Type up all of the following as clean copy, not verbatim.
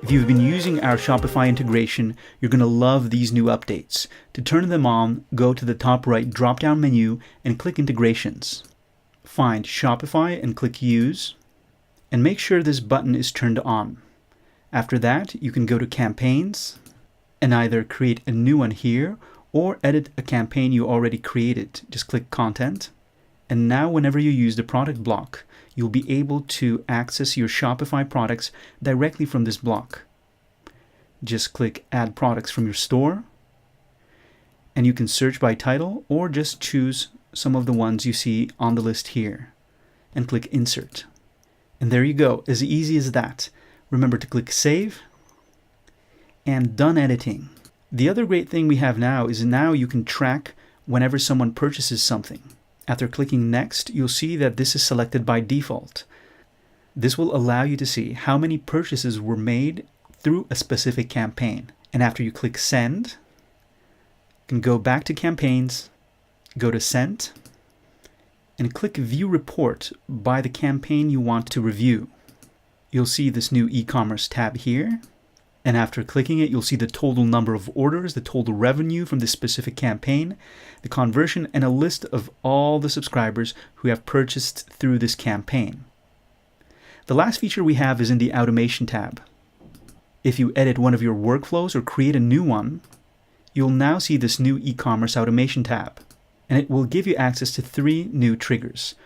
If you've been using our Shopify integration, you're going to love these new updates. To turn them on, go to the top right drop-down menu and click Integrations. Find Shopify and click Use, and make sure this button is turned on. After that, you can go to Campaigns and either create a new one here or edit a campaign you already created. Just click Content. And now whenever you use the product block, you'll be able to access your Shopify products directly from this block. Just click Add Products from your store, and you can search by title or just choose some of the ones you see on the list here and click Insert. And there you go, as easy as that. Remember to click Save and Done Editing. The other great thing we have now is now you can track whenever someone purchases something. After clicking Next, you'll see that this is selected by default. This will allow you to see how many purchases were made through a specific campaign. And after you click Send, you can go back to Campaigns, go to Sent, and click View Report by the campaign you want to review. You'll see this new e-commerce tab here. And after clicking it, you'll see the total number of orders, the total revenue from this specific campaign, the conversion, and a list of all the subscribers who have purchased through this campaign. The last feature we have is in the Automation tab. If you edit one of your workflows or create a new one, you'll now see this new e-commerce automation tab. And it will give you access to 3 new triggers.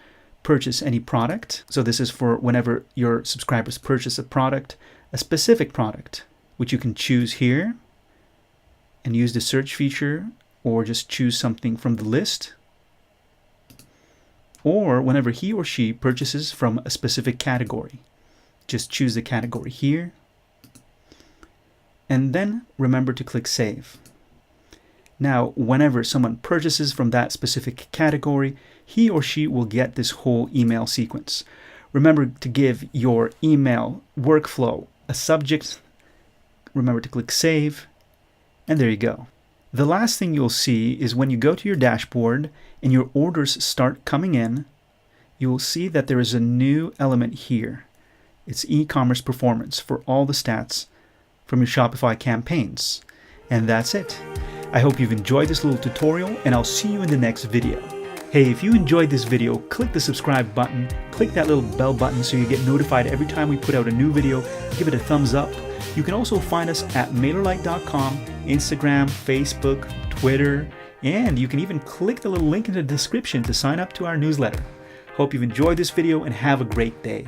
Purchase any product. So this is for whenever your subscribers purchase a product, a specific product, which you can choose here and use the search feature or just choose something from the list. Or whenever he or she purchases from a specific category, just choose the category here. And then remember to click Save. Now, whenever someone purchases from that specific category, he or she will get this whole email sequence. Remember to give your email workflow a subject. Remember to click Save, and there you go. The last thing you'll see is when you go to your dashboard and your orders start coming in, you will see that there is a new element here. It's e-commerce performance for all the stats from your Shopify campaigns. And that's it. I hope you've enjoyed this little tutorial, and I'll see you in the next video. Hey, if you enjoyed this video, click the subscribe button, click that little bell button so you get notified every time we put out a new video. Give it a thumbs up. You can also find us at MailerLite.com, Instagram, Facebook, Twitter, and you can even click the little link in the description to sign up to our newsletter. Hope you've enjoyed this video and have a great day.